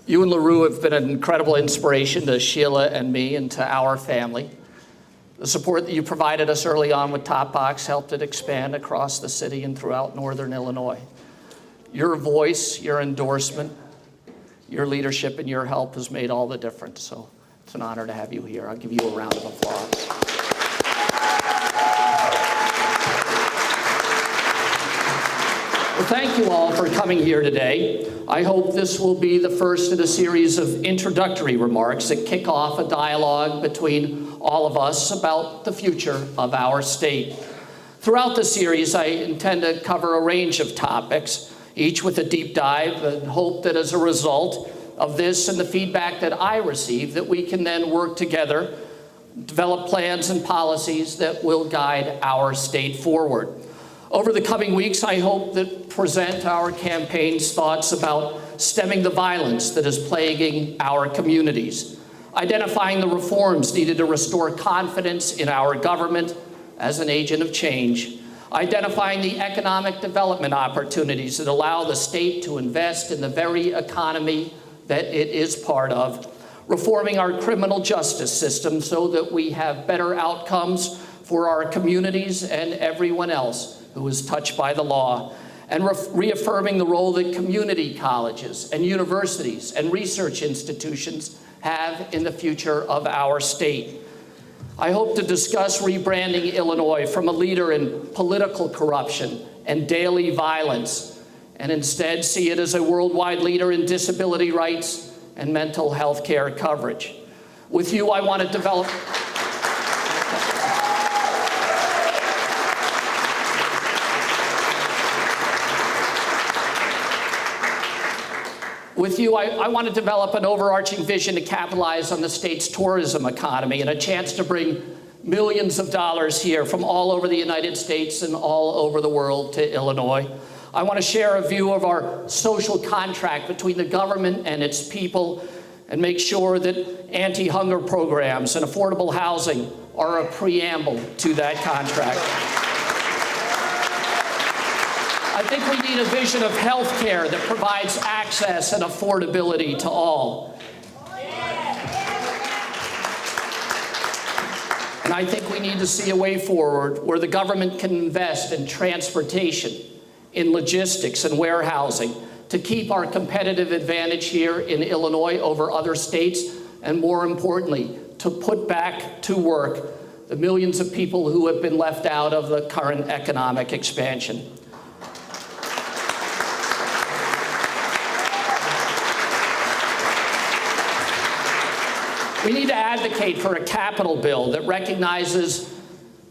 You and LaRue have been an incredible inspiration to Sheila and me and to our family. The support that you provided us early on with TopBox helped it expand across the city and throughout Northern Illinois. Your voice, your endorsement, your leadership, and your help has made all the difference. So it's an honor to have you here. I'll give you a round of applause. Well, thank you all for coming here today. I hope this will be the first in a series of introductory remarks that kick off a dialogue between all of us about the future of our state. Throughout the series, I intend to cover a range of topics, each with a deep dive, and hope that as a result of this and the feedback that I receive, that we can then work together, develop plans and policies that will guide our state forward. Over the coming weeks, I hope that present our campaign's thoughts about stemming the violence that is plaguing our communities, identifying the reforms needed to restore confidence in our government as an agent of change, identifying the economic development opportunities that allow the state to invest in the very economy that it is part of, reforming our criminal justice system so that we have better outcomes for our communities and everyone else who is touched by the law, and reaffirming the role that community colleges and universities and research institutions have in the future of our state. I hope to discuss rebranding Illinois from a leader in political corruption and daily violence, and instead see it as a worldwide leader in disability rights and mental health care coverage. With you, I want to develop I want to develop an overarching vision to capitalize on the state's tourism economy and a chance to bring millions of dollars here from all over the United States and all over the world to Illinois. I want to share a view of our social contract between the government and its people and make sure that anti-hunger programs and affordable housing are a preamble to that contract. I think we need a vision of health care that provides access and affordability to all. And I think we need to see a way forward where the government can invest in transportation, in logistics and warehousing to keep our competitive advantage here in Illinois over other states, and more importantly, to put back to work the millions of people who have been left out of the current economic expansion. We need to advocate for a capital bill that recognizes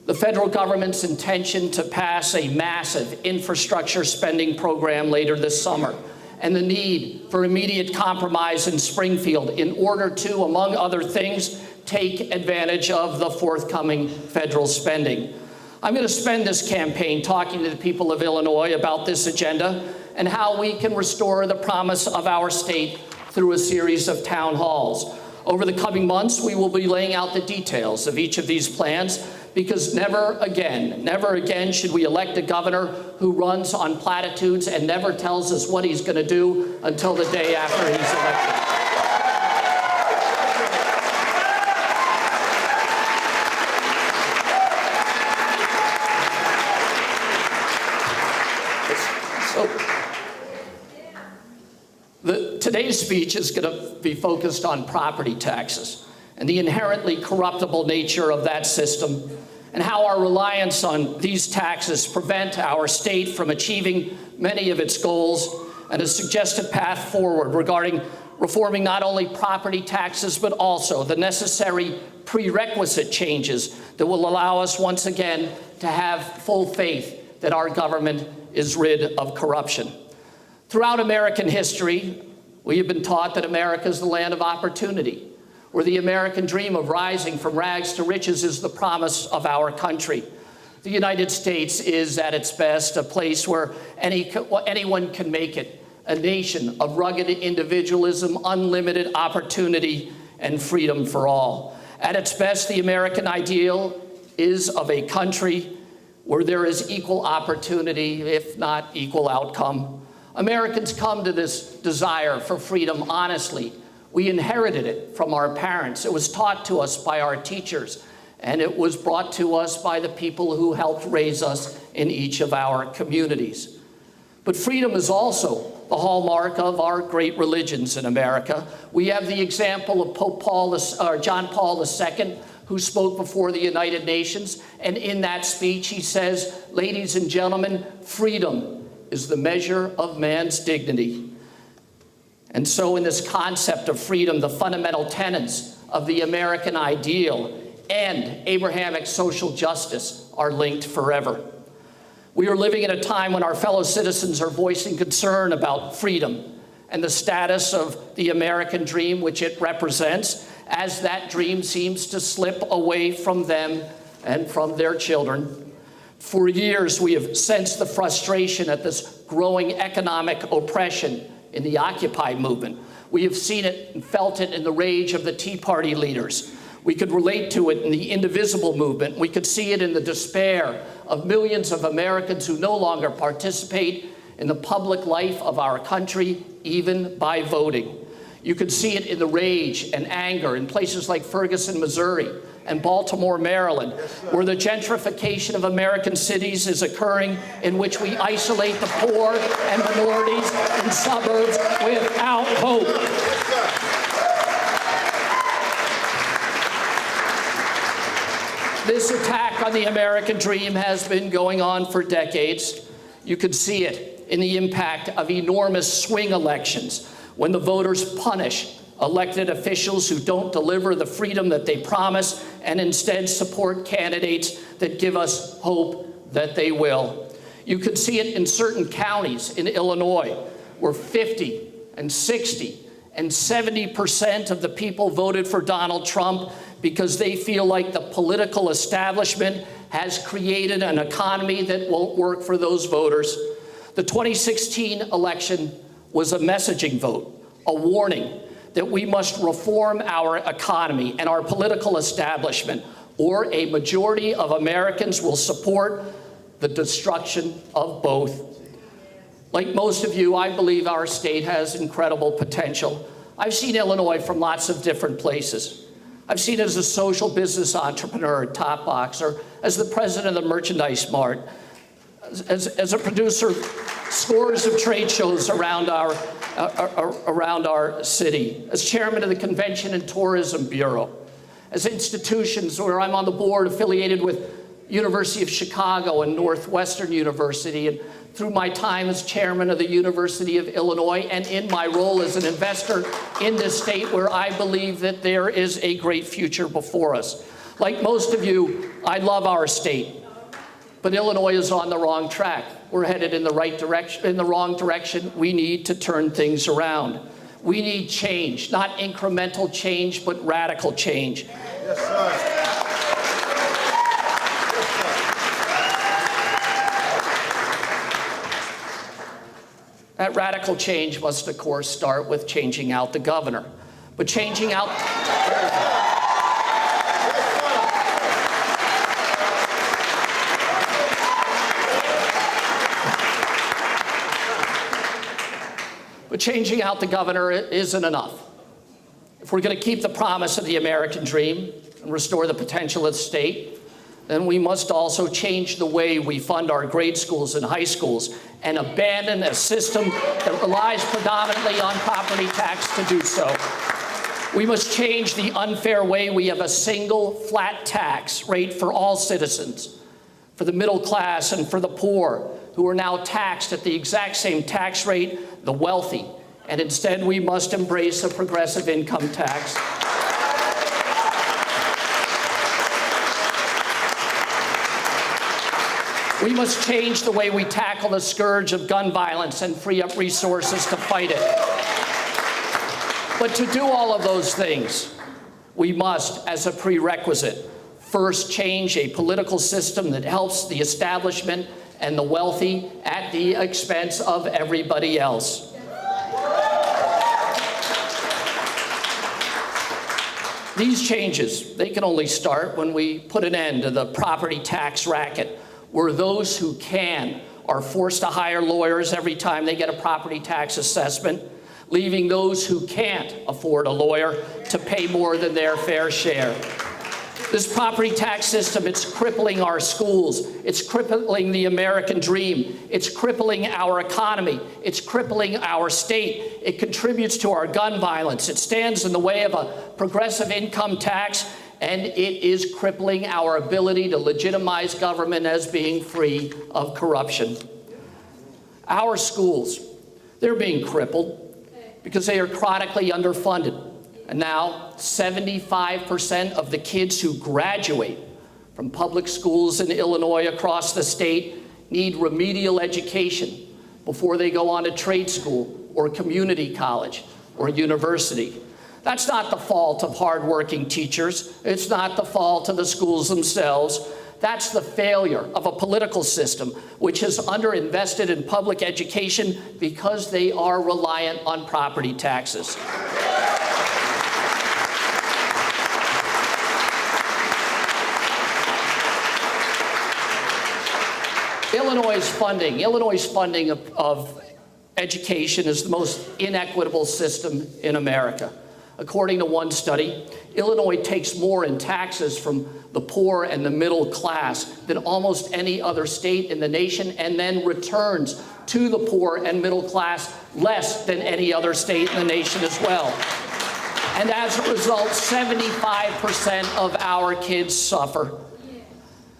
the federal government's intention to pass a massive infrastructure spending program later this summer, and the need for immediate compromise in Springfield in order to, among other things, take advantage of the forthcoming federal spending. I'm going to spend this campaign talking to the people of Illinois about this agenda and how we can restore the promise of our state through a series of town halls. Over the coming months, we will be laying out the details of each of these plans, because never again should we elect a governor who runs on platitudes and never tells us what he's going to do until the day after he's elected. Today's speech is going to be focused on property taxes and the inherently corruptible nature of that system, and how our reliance on these taxes prevent our state from achieving many of its goals, and a suggested path forward regarding reforming not only property taxes, but also the necessary prerequisite changes that will allow us once again to have full faith that our government is rid of corruption. Throughout American history, we have been taught that America is the land of opportunity, where the American dream of rising from rags to riches is the promise of our country. The United States is, at its best, a place where anyone can make it, a nation of rugged individualism, unlimited opportunity, and freedom for all. At its best, the American ideal is of a country where there is equal opportunity, if not equal outcome, Americans come to this desire for freedom honestly. We inherited it from our parents. It was taught to us by our teachers, and it was brought to us by the people who helped raise us in each of our communities. But freedom is also the hallmark of our great religions in America. We have the example of John Paul II, who spoke before the United Nations, and in that speech he says, "Ladies and gentlemen, freedom is the measure of man's dignity." And so in this concept of freedom, the fundamental tenets of the American ideal and Abrahamic social justice are linked forever. We are living in a time when our fellow citizens are voicing concern about freedom and the status of the American dream, which it represents, as that dream seems to slip away from them and from their children. For years, we have sensed the frustration at this growing economic oppression in the Occupy movement. We have seen it and felt it in the rage of the Tea Party leaders. We could relate to it in the indivisible movement. We could see it in the despair of millions of Americans who no longer participate in the public life of our country, even by voting. You could see it in the rage and anger in places like Ferguson, Missouri, and Baltimore, Maryland, where the gentrification of American cities is occurring, in which we isolate the poor and minorities in suburbs without hope. This attack on the American dream has been going on for decades. You can see it in the impact of enormous swing elections, when the voters punish elected officials who don't deliver the freedom that they promise and instead support candidates that give us hope that they will. You can see it in certain counties in Illinois, where 50 and 60 and 70% of the people voted for Donald Trump because they feel like the political establishment has created an economy that won't work for those voters. The 2016 election was a messaging vote, a warning that we must reform our economy and our political establishment, or a majority of Americans will support the destruction of both. Like most of you, I believe our state has incredible potential. I've seen Illinois from lots of different places. I've seen it as a social business entrepreneur at Topbox, or as the president of the Merchandise Mart, as a producer of scores of trade shows around our city, as chairman of the Convention and Tourism Bureau, as institutions where I'm on the board affiliated with University of Chicago and Northwestern University, and through my time as chairman of the University of Illinois, and in my role as an investor in this state where I believe that there is a great future before us. Like most of you, I love our state. But Illinois is on the wrong track. We're headed in the right direction, in the wrong direction. We need to turn things around. We need change, not incremental change, but radical change. Yes, sir. That radical change must, of course, start with changing out the governor. But changing out... But changing out the governor isn't enough. If we're going to keep the promise of the American dream and restore the potential of the state, then we must also change the way we fund our grade schools and high schools and abandon a system that relies predominantly on property tax to do so. We must change the unfair way we have a single flat tax rate for all citizens, for the middle class and for the poor, who are now taxed at the exact same tax rate the wealthy, and instead we must embrace a progressive income tax. We must change the way we tackle the scourge of gun violence and free up resources to fight it. But to do all of those things, we must, as a prerequisite, first change a political system that helps the establishment and the wealthy at the expense of everybody else. These changes, they can only start when we put an end to the property tax racket, where those who can are forced to hire lawyers every time they get a property tax assessment, leaving those who can't afford a lawyer to pay more than their fair share. This property tax system, it's crippling our schools. It's crippling the American dream. It's crippling our economy. It's crippling our state. It contributes to our gun violence. It stands in the way of a progressive income tax, and it is crippling our ability to legitimize government as being free of corruption. Our schools, they're being crippled because they are chronically underfunded. And now 75% of the kids who graduate from public schools in Illinois across the state need remedial education before they go on to trade school or community college or university. That's not the fault of hardworking teachers. It's not the fault of the schools themselves. That's the failure of a political system which has underinvested in public education because they are reliant on property taxes. Illinois' funding of education is the most inequitable system in America. According to one study, Illinois takes more in taxes from the poor and the middle class than almost any other state in the nation, and then returns to the poor and middle class less than any other state in the nation as well. And as a result, 75% of our kids suffer.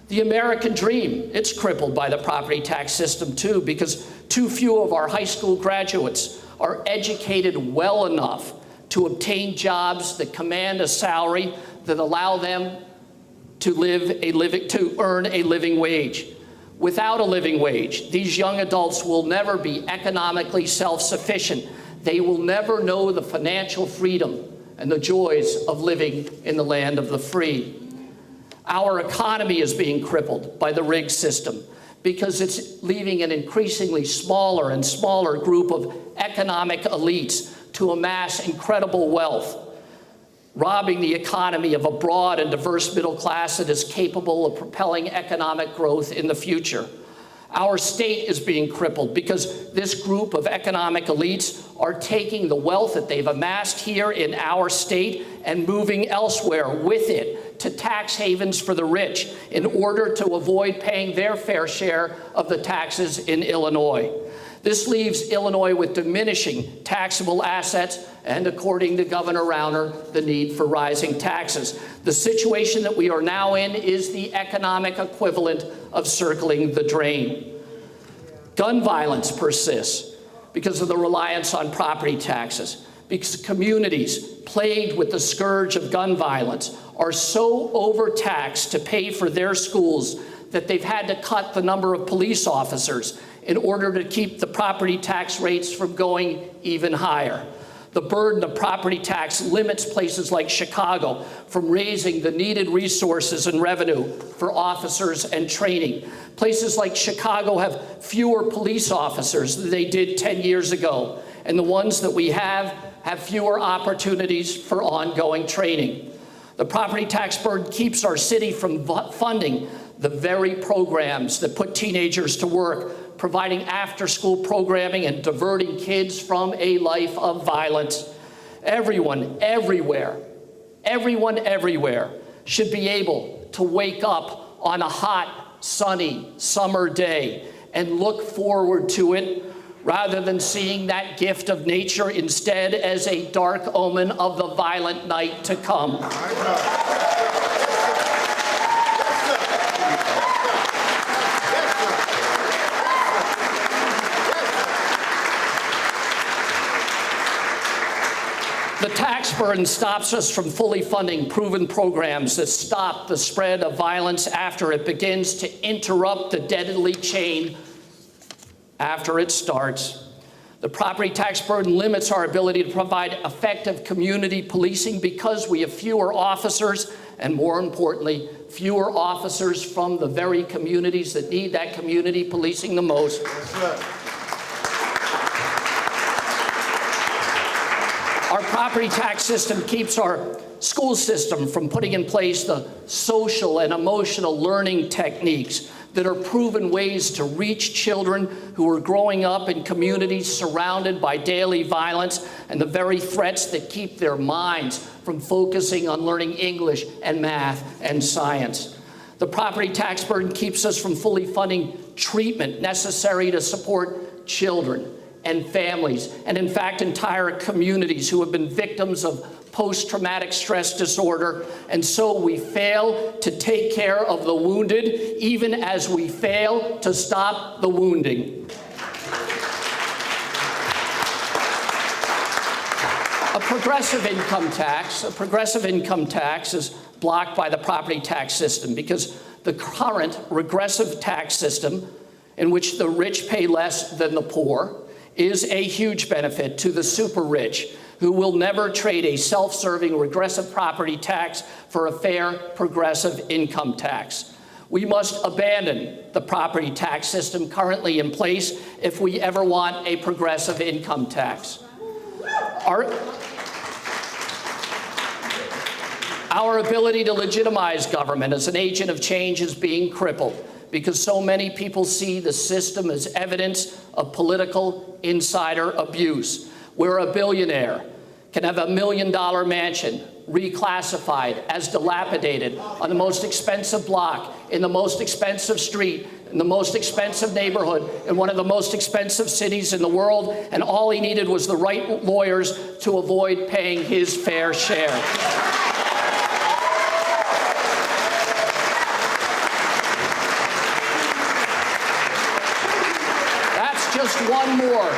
The American dream, it's crippled by the property tax system too, because too few of our high school graduates are educated well enough to obtain jobs that command a salary that allow them to earn a living wage. Without a living wage, these young adults will never be economically self-sufficient. They will never know the financial freedom and the joys of living in the land of the free. Our economy is being crippled by the rigged system because it's leaving an increasingly smaller and smaller group of economic elites to amass incredible wealth, robbing the economy of a broad and diverse middle class that is capable of propelling economic growth in the future. Our state is being crippled because this group of economic elites are taking the wealth that they've amassed here in our state and moving elsewhere with it to tax havens for the rich in order to avoid paying their fair share of the taxes in Illinois. This leaves Illinois with diminishing taxable assets and, according to Governor Rauner, the need for rising taxes. The situation that we are now in is the economic equivalent of circling the drain. Gun violence persists because of the reliance on property taxes, because communities plagued with the scourge of gun violence are so overtaxed to pay for their schools that they've had to cut the number of police officers in order to keep the property tax rates from going even higher. The burden of property tax limits places like Chicago from raising the needed resources and revenue for officers and training. Places like Chicago have fewer police officers than they did 10 years ago, and the ones that we have fewer opportunities for ongoing training. The property tax burden keeps our city from funding the very programs that put teenagers to work, providing after-school programming and diverting kids from a life of violence. Everyone, everywhere should be able to wake up on a hot, sunny summer day and look forward to it rather than seeing that gift of nature instead as a dark omen of the violent night to come. The tax burden stops us from fully funding proven programs that stop the spread of violence after it begins to interrupt the deadly chain after it starts. The property tax burden limits our ability to provide effective community policing because we have fewer officers, and more importantly, fewer officers from the very communities that need that community policing the most. Our property tax system keeps our school system from putting in place the social and emotional learning techniques that are proven ways to reach children who are growing up in communities surrounded by daily violence and the very threats that keep their minds from focusing on learning English and math and science. The property tax burden keeps us from fully funding treatment necessary to support children and families, and in fact, entire communities who have been victims of post-traumatic stress disorder. And so we fail to take care of the wounded, even as we fail to stop the wounding. A progressive income tax is blocked by the property tax system because the current regressive tax system, in which the rich pay less than the poor, is a huge benefit to the super rich, who will never trade a self-serving regressive property tax for a fair progressive income tax. We must abandon the property tax system currently in place if we ever want a progressive income tax. Our ability to legitimize government as an agent of change is being crippled because so many people see the system as evidence of political insider abuse, where a billionaire can have a $1 million mansion reclassified as dilapidated on the most expensive block, in the most expensive street, in the most expensive neighborhood, in one of the most expensive cities in the world, and all he needed was the right lawyers to avoid paying his fair share.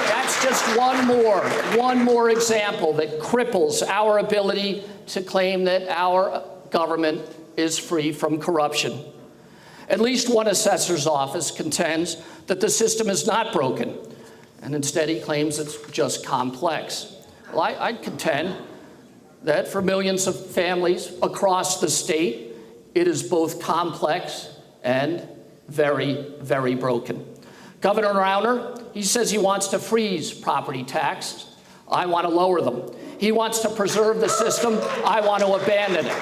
That's just one more example that cripples our ability to claim that our government is free from corruption. At least one assessor's office contends that the system is not broken, and instead he claims it's just complex. Well, I'd contend that for millions of families across the state, it is both complex and very, very broken. Governor Rauner, he says he wants to freeze property taxes. I want to lower them. He wants to preserve the system. I want to abandon it.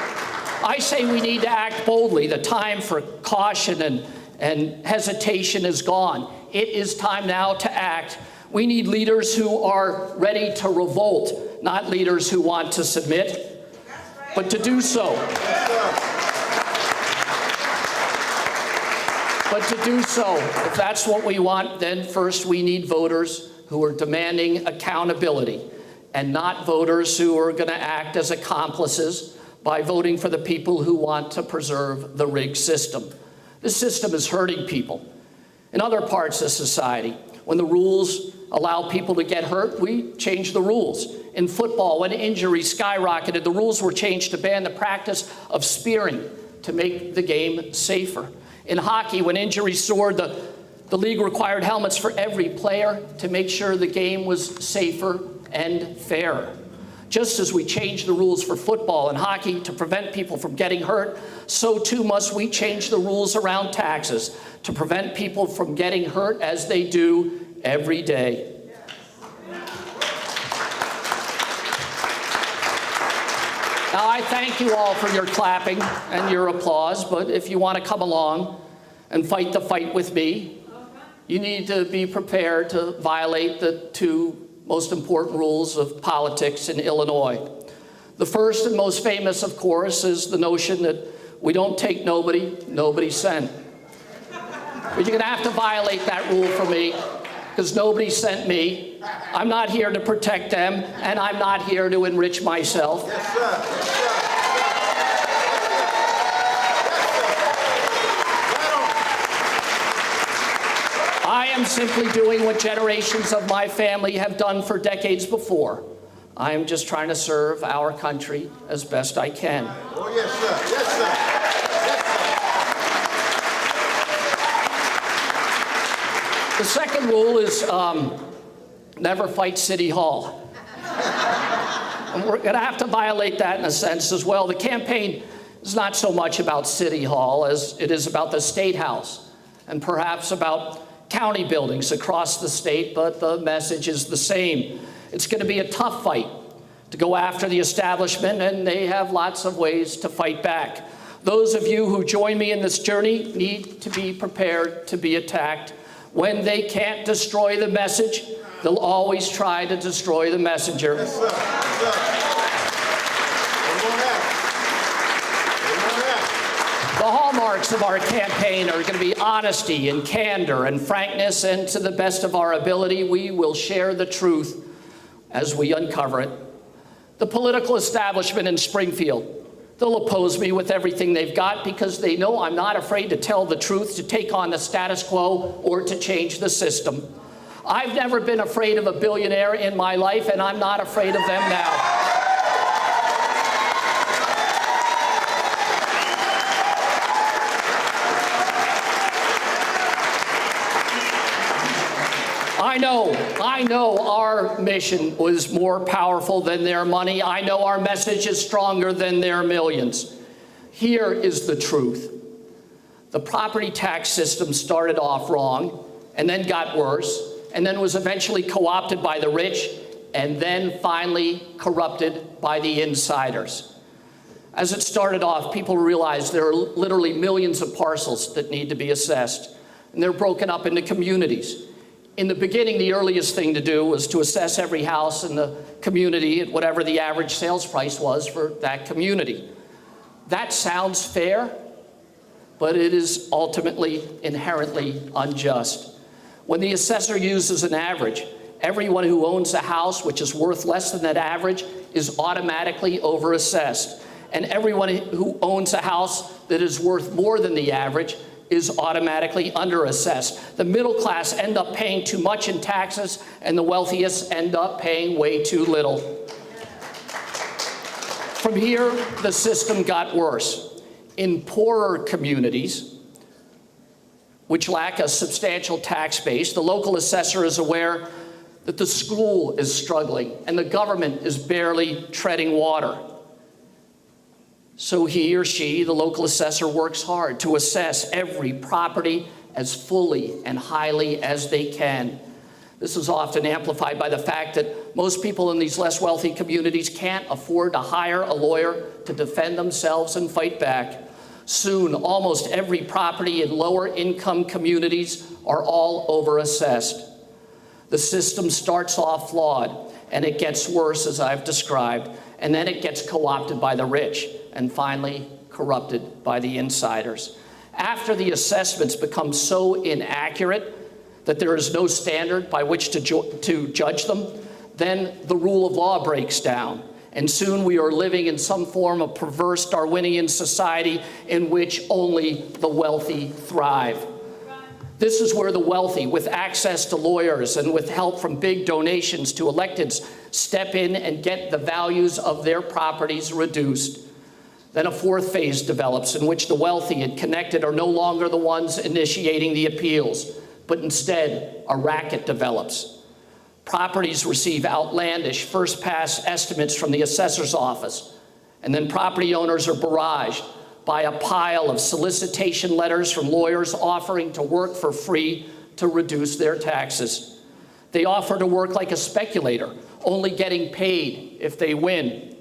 I say we need to act boldly. The time for caution and hesitation is gone. It is time now to act. We need leaders who are ready to revolt, not leaders who want to submit, but to do so. If that's what we want, then first we need voters who are demanding accountability and not voters who are going to act as accomplices by voting for the people who want to preserve the rigged system. This system is hurting people. In other parts of society, when the rules allow people to get hurt, we change the rules. In football, when injuries skyrocketed, the rules were changed to ban the practice of spearing to make the game safer. In hockey, when injuries soared, the league required helmets for every player to make sure the game was safer and fairer. Just as we changed the rules for football and hockey to prevent people from getting hurt, so too must we change the rules around taxes to prevent people from getting hurt as they do every day. Now, I thank you all for your clapping and your applause, but if you want to come along and fight the fight with me, you need to be prepared to violate the two most important rules of politics in Illinois. The first and most famous, of course, is the notion that we don't take nobody sent. But you're going to have to violate that rule for me, because nobody sent me. I'm not here to protect them, and I'm not here to enrich myself. Yes, sir. Yes, sir. I am simply doing what generations of my family have done for decades before. I am just trying to serve our country as best I can. Oh, yes, sir. Yes, sir. Yes, sir. The second rule is never fight City Hall. And we're going to have to violate that in a sense as well. The campaign is not so much about City Hall as it is about the State House and perhaps about county buildings across the state, but the message is the same. It's going to be a tough fight to go after the establishment, and they have lots of ways to fight back. Those of you who join me in this journey need to be prepared to be attacked. When they can't destroy the message, they'll always try to destroy the messenger. Yes, sir. Yes, sir. They won't have it. They won't have The hallmarks of our campaign are going to be honesty and candor and frankness, and to the best of our ability, we will share the truth as we uncover it. The political establishment in Springfield, they'll oppose me with everything they've got because they know I'm not afraid to tell the truth, to take on the status quo, or to change the system. I've never been afraid of a billionaire in my life, and I'm not afraid of them now. I know our mission was more powerful than their money. I know our message is stronger than their millions. Here is the truth. The property tax system started off wrong and then got worse and then was eventually co-opted by the rich and then finally corrupted by the insiders. As it started off, people realized there are literally millions of parcels that need to be assessed, and they're broken up into communities. In the beginning, the earliest thing to do was to assess every house in the community at whatever the average sales price was for that community. That sounds fair, but it is ultimately inherently unjust. When the assessor uses an average, everyone who owns a house which is worth less than that average is automatically overassessed. And everyone who owns a house that is worth more than the average is automatically underassessed. The middle class end up paying too much in taxes, and the wealthiest end up paying way too little. From here, the system got worse. In poorer communities, which lack a substantial tax base, the local assessor is aware that the school is struggling and the government is barely treading water. So he or she, the local assessor, works hard to assess every property as fully and highly as they can. This is often amplified by the fact that most people in these less wealthy communities can't afford to hire a lawyer to defend themselves and fight back. Soon, almost every property in lower income communities are all overassessed. The system starts off flawed, and it gets worse, as I've described, and then it gets co-opted by the rich, and finally corrupted by the insiders. After the assessments become so inaccurate that there is no standard by which to judge them, then the rule of law breaks down. And soon we are living in some form of perverse Darwinian society in which only the wealthy thrive. This is where the wealthy, with access to lawyers and with help from big donations to electeds, step in and get the values of their properties reduced. Then a fourth phase develops in which the wealthy and connected are no longer the ones initiating the appeals, but instead a racket develops. Properties receive outlandish first-pass estimates from the assessor's office, and then property owners are barraged by a pile of solicitation letters from lawyers offering to work for free to reduce their taxes. They offer to work like a speculator, only getting paid if they win.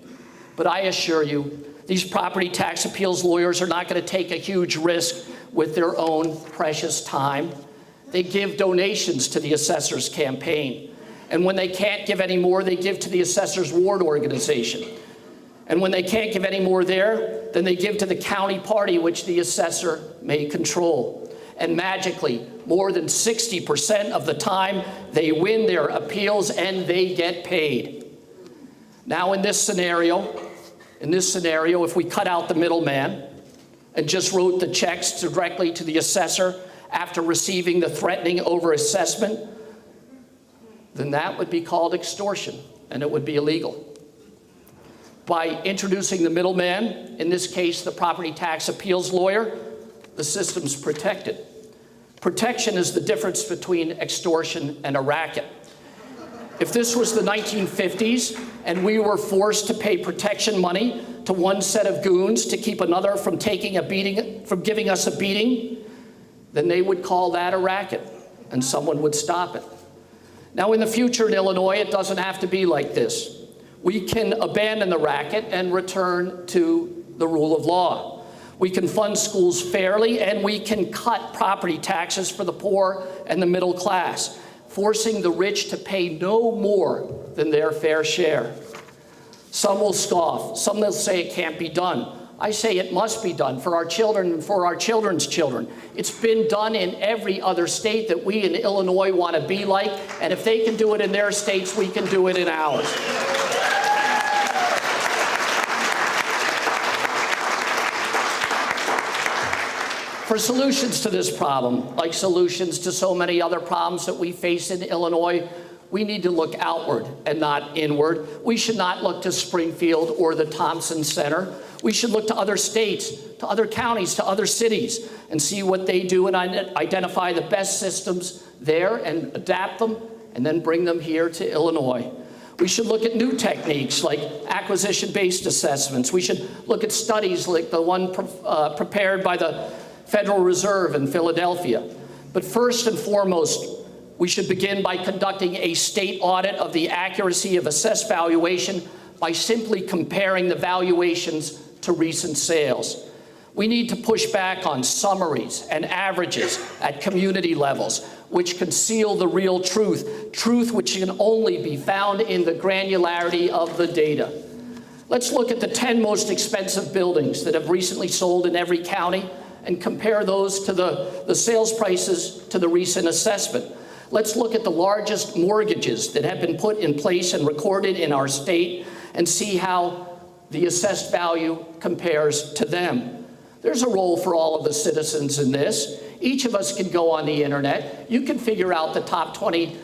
But I assure you, these property tax appeals lawyers are not going to take a huge risk with their own precious time. They give donations to the assessor's campaign. And when they can't give any more, they give to the assessor's ward organization. And when they can't give any more there, then they give to the county party which the assessor may control. And magically, more than 60% of the time, they win their appeals and they get paid. Now in this scenario, if we cut out the middleman and just wrote the checks directly to the assessor after receiving the threatening overassessment, then that would be called extortion and it would be illegal. By introducing the middleman, in this case the property tax appeals lawyer, the system's protected. Protection is the difference between extortion and a racket. If this was the 1950s and we were forced to pay protection money to one set of goons to keep another from taking a beating, from giving us a beating, then they would call that a racket and someone would stop it. Now in the future in Illinois, it doesn't have to be like this. We can abandon the racket and return to the rule of law. We can fund schools fairly, and we can cut property taxes for the poor and the middle class, forcing the rich to pay no more than their fair share. Some will scoff. Some will say it can't be done. I say it must be done for our children and for our children's children. It's been done in every other state that we in Illinois want to be like, and if they can do it in their states, we can do it in ours. For solutions to this problem, like solutions to so many other problems that we face in Illinois, we need to look outward and not inward. We should not look to Springfield or the Thompson Center. We should look to other states, to other counties, to other cities, and see what they do and identify the best systems there and adapt them, and then bring them here to Illinois. We should look at new techniques like acquisition-based assessments. We should look at studies like the one prepared by the Federal Reserve in Philadelphia. But first and foremost, we should begin by conducting a state audit of the accuracy of assessed valuation by simply comparing the valuations to recent sales. We need to push back on summaries and averages at community levels, which conceal the real truth which can only be found in the granularity of the data. Let's look at the 10 most expensive buildings that have recently sold in every county and compare those to the sales prices to the recent assessment. Let's look at the largest mortgages that have been put in place and recorded in our state and see how the assessed value compares to them. There's a role for all of the citizens in this. Each of us can go on the internet. You can figure out the top 20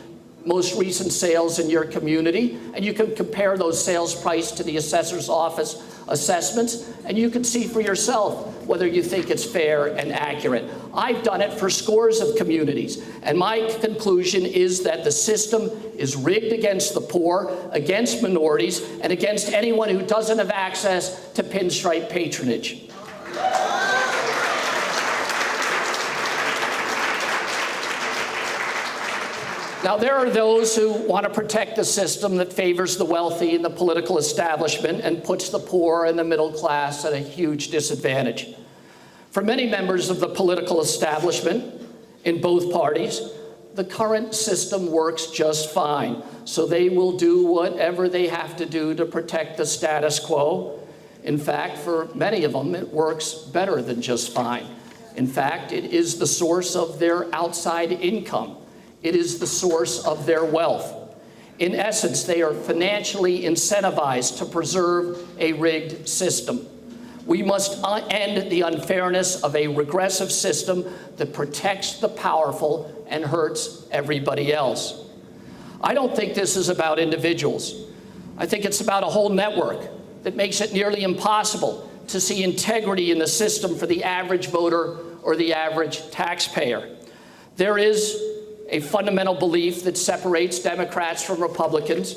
most recent sales in your community, and you can compare those sales price to the assessor's office assessments, and you can see for yourself whether you think it's fair and accurate. I've done it for scores of communities, and my conclusion is that the system is rigged against the poor, against minorities, and against anyone who doesn't have access to pinstripe patronage. Now, there are those who want to protect the system that favors the wealthy and the political establishment and puts the poor and the middle class at a huge disadvantage. For many members of the political establishment in both parties, the current system works just fine, so they will do whatever they have to do to protect the status quo. In fact, for many of them, it works better than just fine. In fact, it is the source of their outside income. It is the source of their wealth. In essence, they are financially incentivized to preserve a rigged system. We must end the unfairness of a regressive system that protects the powerful and hurts everybody else. I don't think this is about individuals. I think it's about a whole network that makes it nearly impossible to see integrity in the system for the average voter or the average taxpayer. There is a fundamental belief that separates Democrats from Republicans.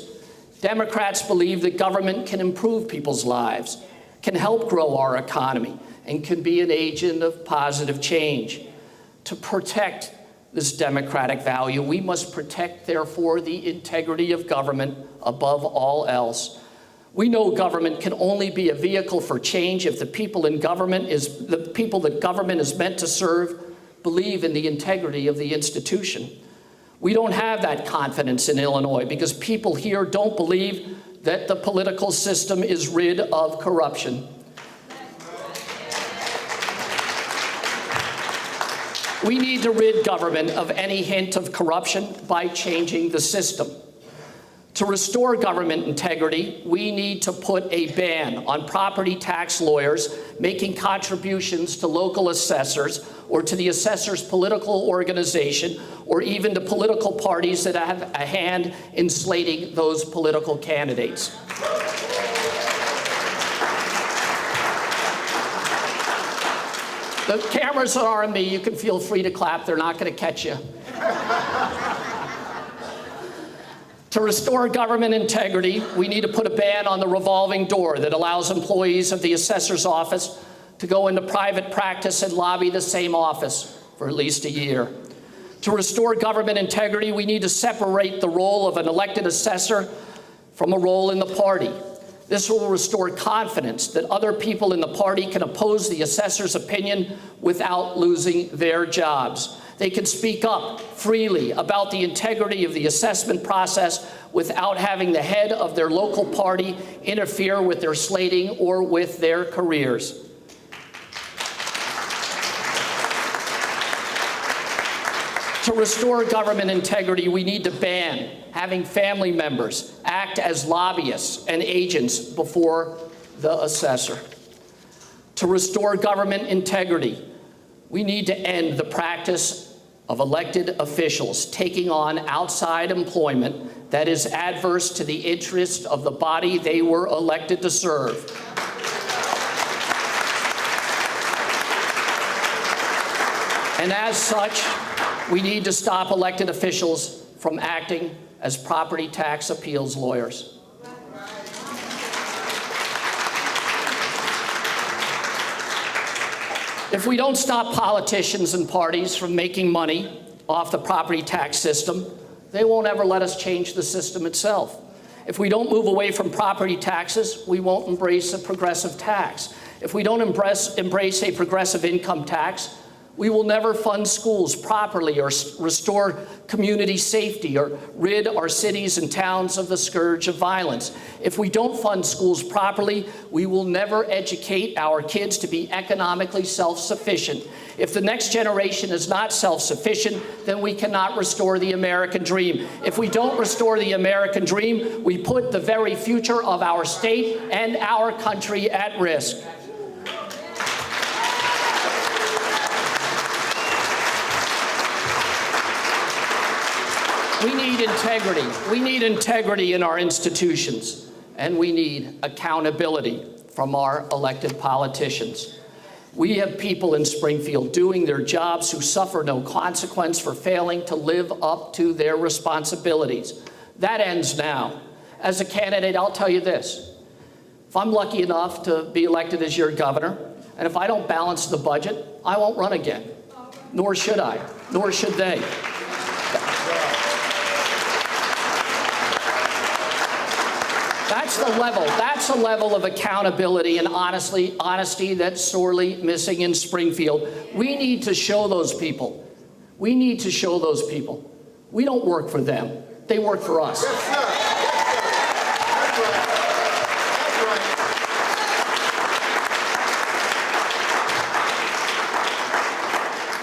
Democrats believe that government can improve people's lives, can help grow our economy, and can be an agent of positive change. To protect this democratic value, we must protect, therefore, the integrity of government above all else. We know government can only be a vehicle for change if the people that government is meant to serve believe in the integrity of the institution. We don't have that confidence in Illinois because people here don't believe that the political system is rid of corruption. We need to rid government of any hint of corruption by changing the system. To restore government integrity, we need to put a ban on property tax lawyers making contributions to local assessors or to the assessor's political organization or even to political parties that have a hand in slating those political candidates. The cameras are on me. You can feel free to clap. They're not going to catch you. To restore government integrity, we need to put a ban on the revolving door that allows employees of the assessor's office to go into private practice and lobby the same office for at least a year. To restore government integrity, we need to separate the role of an elected assessor from a role in the party. This will restore confidence that other people in the party can oppose the assessor's opinion without losing their jobs. They can speak up freely about the integrity of the assessment process without having the head of their local party interfere with their slating or with their careers. To restore government integrity, we need to ban having family members act as lobbyists and agents before the assessor. To restore government integrity, we need to end the practice of elected officials taking on outside employment that is adverse to the interest of the body they were elected to serve. And as such, we need to stop elected officials from acting as property tax appeals lawyers. If we don't stop politicians and parties from making money off the property tax system, they won't ever let us change the system itself. If we don't move away from property taxes, we won't embrace a progressive tax. If we don't embrace a progressive income tax, we will never fund schools properly or restore community safety or rid our cities and towns of the scourge of violence. If we don't fund schools properly, we will never educate our kids to be economically self-sufficient. If the next generation is not self-sufficient, then we cannot restore the American dream. If we don't restore the American dream, we put the very future of our state and our country at risk. We need integrity. We need integrity in our institutions, and we need accountability from our elected politicians. We have people in Springfield doing their jobs who suffer no consequence for failing to live up to their responsibilities. That ends now. As a candidate, I'll tell you this. If I'm lucky enough to be elected as your governor, and if I don't balance the budget, I won't run again. Nor should I. Nor should they. That's a level of accountability and honesty that's sorely missing in Springfield. We need to show those people. We need to show those people. We don't work for them. They work for us. Yes, sir. That's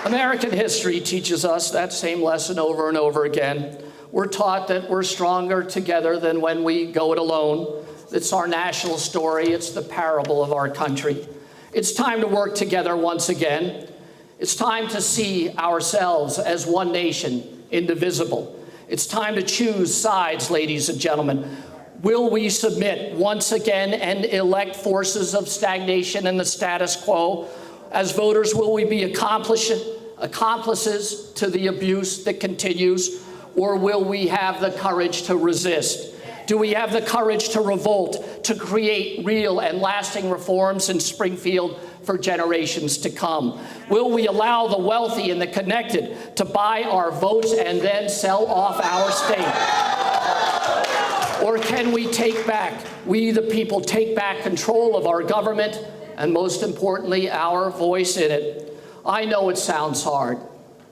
right. American history teaches us that same lesson over and over again. We're taught that we're stronger together than when we go it alone. It's our national story. It's the parable of our country. It's time to work together once again. It's time to see ourselves as one nation, indivisible. It's time to choose sides, ladies and gentlemen. Will we submit once again and elect forces of stagnation and the status quo? As voters, will we be accomplices to the abuse that continues? Or will we have the courage to resist? Do we have the courage to revolt, to create real and lasting reforms in Springfield for generations to come? Will we allow the wealthy and the connected to buy our votes and then sell off our state? Or can we we the people take back control of our government and most importantly, our voice in it? I know it sounds hard,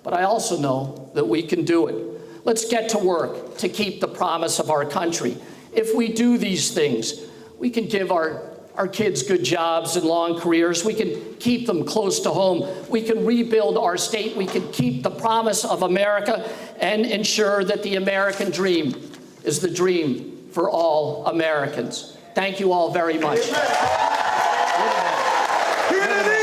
but I also know that we can do it. Let's get to work to keep the promise of our country. If we do these things, we can give our kids good jobs and long careers. We can keep them close to home. We can rebuild our state. We can keep the promise of America and ensure that the American dream is the dream for all Americans. Thank you all very much. Amen.